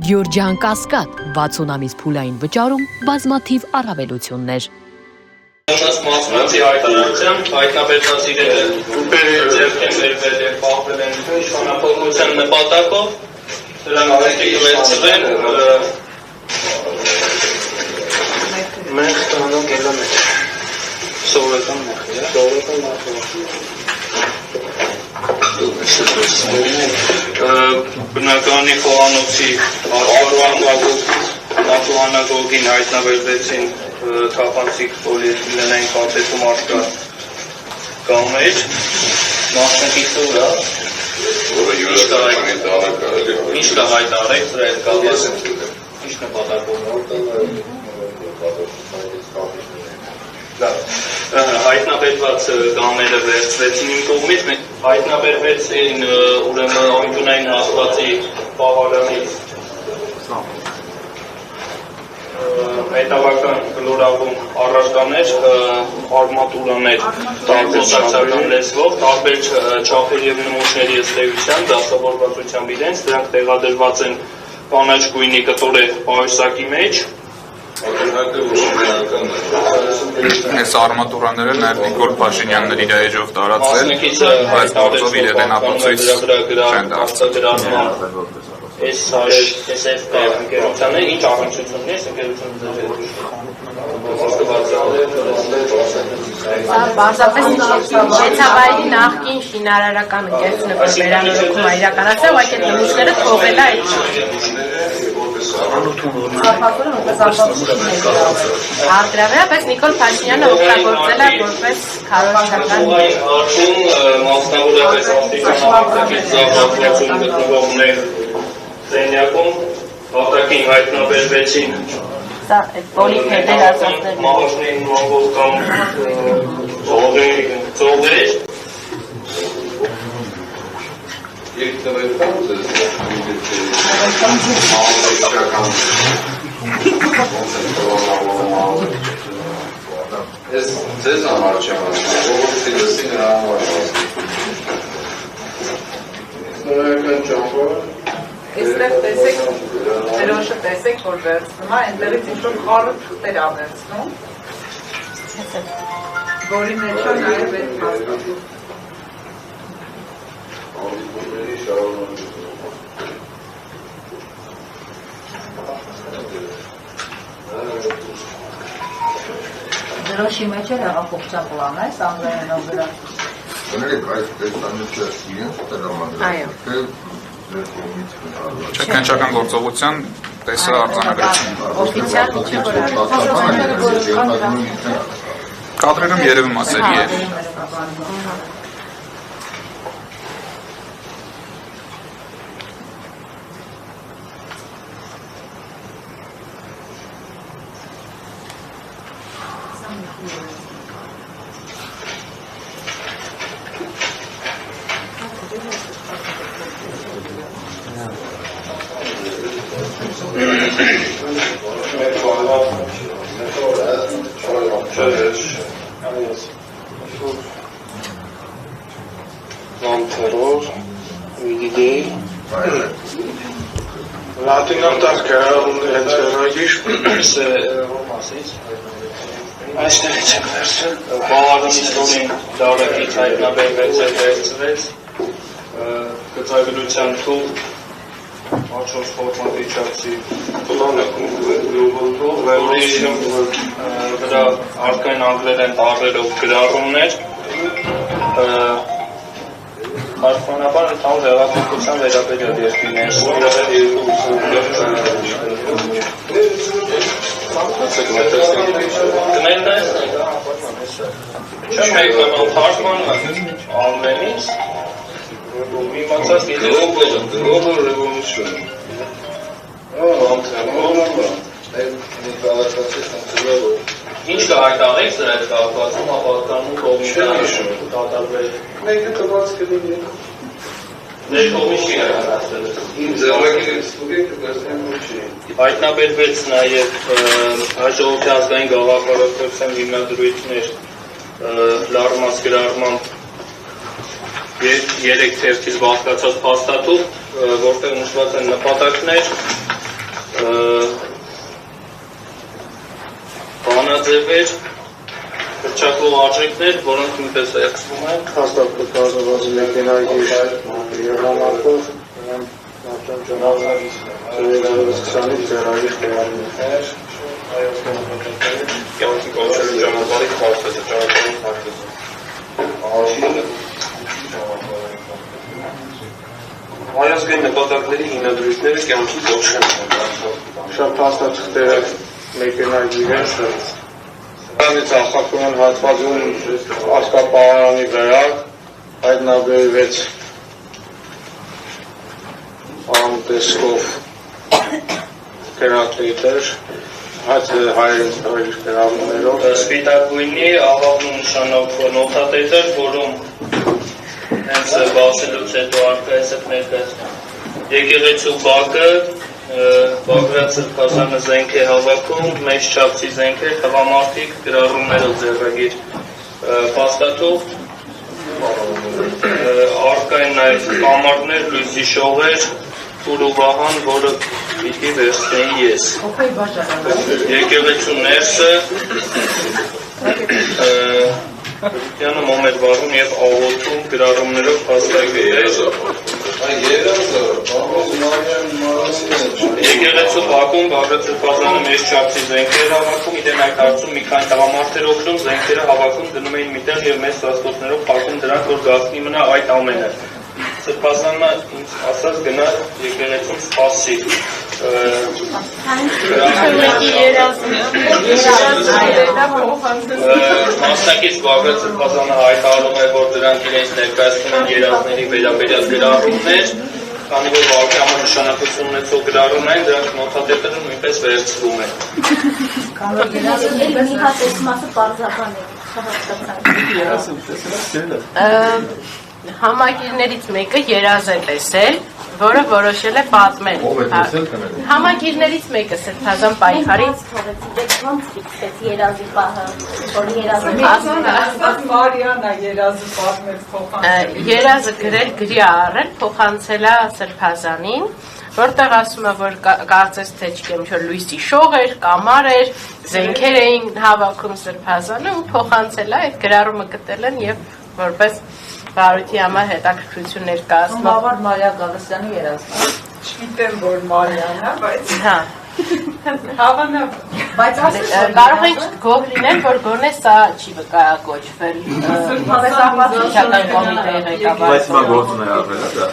Գյորջյան Կասկադ 60 ամիս փուլային վճարում բազմաթիվ առավելություններ։ Ունես մասնացի հայտարարության, հայտնաբերված իրերը ձեռք են բերվել և պահվել են իշխանափոխության նպատակով, դրանք պետք է վերցվեն մեղ տանող կիլոմետր, սովորական մեղ, բնականի խոհանոցի արտահանագողին հայտնաբերվեցին թափանցիկ պոլիէթիլենային կաթեթում արկա կամեր, մասնակիցը ինչ կա հայտարարեք դրա հետ կապված ինչ նպատակով հայտնաբերված կամերը վերցվեցին իմ կողմից, հայտնաբերվեցին ուրեմն անկյունային հատվածի պահարանից հետավական գլորավուն առարկաներ, արմատուրաներ տարբերական լեզվով, տարբեր չափերի և նմուշների ըստեյության, դասավորվածությամբ իրենց, դրանք տեղադրված են կանաչ գույնի կտոր պահյուսակի մեջ։ Այս արմատուրաները նաև Նիկոլ Փաշինյանն իր էջով տարածել, բայց գործով իր հեղինակացույց չեն դարձել։ Այս SFP ընկերությանը ինչ առնչությունն է ընկերությունը Բարձրապես Շեցավայրի նախկին շինարարական ընկերությունը վերանորոգում է իրականացել, բայց այդ նմուշները թողել է այդ արտադրավերա, բայց Նիկոլ Փաշինյանը օգտագործել է որպես քարոզչական մասնավորապես աստիճանաբար գտնվողներ Սենյակում հաղթակին հայտնաբերվեցին մահաշնին մանգոլ կամ ծողեր Ես ձեզ համար չեմ ասում, ողորմի լսի նրա համար Նորական ճամփորը Այստեղ տեսեք, դրոշը տեսեք, որ վերցնում է, այնտեղից ինչ-որ խառը թղթեր ա վերցնում, որի մեջ է նաև այդ մասնատում։ Դրոշի մեջ է հեղափոխության պլանը, Սանդրայանով դրա։ Կներեք, այս տեսանյութը իրենց տրամադրել Չքնչական գործողության տեսը արձանագրություն։ օֆիցիալ միջը որ Կադրերում երևում ասելի է։ Terror, idee. Latinam tarka enteragish se romasis. Այստեղից եմ վերցրել բաղարանի ստորին դարակից հայտնաբերվեց գծագրության թուղթ աչոց ֆորմատի չափսի պլանը որի վրա արկային անգլերեն տառերով գրառումներ Հարցմանաբար ընդհանուր հեղափոխության վերաբերյալ երկրի ներսում Չեմ հայտնաբան թարգմանը անգլերենից մի մացած Global Revolution Ինչ կա հայտարարեք սրա հետ կապվածում, ապատկանում կողմիկանում կատարվել Մեկը կված կլինի Ներ կողմի չի հայտարարել Իմ ձեռագիրը ստուգեք կգասնեմ որ չի Հայտնաբերվեց նաև հաջողորդի ազգային գաղափարախոսության հիմնադրույթներ լարմաց գրառման 3 թերթից բաղկացած փաստաթուղթ, որտեղ նշված են նպատակներ, բանաձևեր, հրճակվող արժեքներ, որոնք նույնպես վերցվում են։ Հաստատ կազմված մեքենայի եղանակով կյանքի կոչելու ճանապարհի քարտեզը, ճանապարհի քարտեզը։ Հայազգային նպատակների հիմնադրույթները կյանքի կոչեն։ շատ փաստաթղթերը մեքենայի իրենց Սրանից ախախում են հատվածում ասկապահարանի վրա հայտնաբերվեց ամտեսկով կրատետեր, հաց հայերենց կրավներով Սպիտակ գույնի աղավնու նշանով նոթատետեր, որում հենց բացելուց հետո արկայից հետ ներկայացնում եկեղեցու բակը, Բագրատ Սրբազանը զենք է հավաքում, մեծ չափսի զենքեր, տղամարդիկ գրառումներով ձեռագիր փաստաթուղթ, արկային նաև կամարներ, լույսի շողեր, Ուրուվահան, որը պիտի վերցնեի ես։ Եկեղեցու ներսը, Հրիտյանը մոմեր վառում և աղոթում գրառումներով փաստագետեր։ Եկեղեցու բակում Բագրատ Սրբազանը մեծ չափսի զենքեր հավաքում, իդեմ այդ հարցում մի քանի տղամարդեր օգնում, զենքերը հավաքում գնում էին միտեղ և մեծ սաստոցներով փակում դրանք, որ գաղտնի մնա այդ ամենը։ Սրբազանը ինձ ասած գնա եկեղեցում սպասի։ Մասնակից Բագրատ Սրբազանը հայտարարում է, որ դրանք իրենց ներկայացնում են երազների վերաբերյալ գրառումներ, քանի որ վարկյամը նշանակություն ունեցող գրառում են, դրանք նոթատետերը նույնպես վերցվում են։ Մի հատ այս մասը պարզական է։ Համագիրներից մեկը երազ է տեսել, որը որոշել է պատմել։ Համագիրներից մեկը Սրբազան պայքարից ոնց ֆիքսեց երազի պահը, որ երազը Մարիանա երազը պատմեց փոխանցել։ երազը գրել գրի առել, փոխանցել է Սրբազանին, որտեղ ասում է, որ կարծես թե չգիտեմ, ինչ որ լույսի շող էր, կամար էր, զենքեր էին հավաքում Սրբազանը ու փոխանցել է, այդ գրառումը գտել են եւ որպես Բարույթի համար հետաքրքրություն ներկայացնում։ Մավար Մարիա Գալստյանի երազն է։ Չգիտեմ, որ Մարիանա, բայց Հա։ հավանաբար։ Բայց ասես Կարող ենք գոհ լինել, որ գոնե սա չի վկայակոչվել։ Սրբազան կոմիտեի ղեկավարը։ Բայց մա գործն է արվել, դա։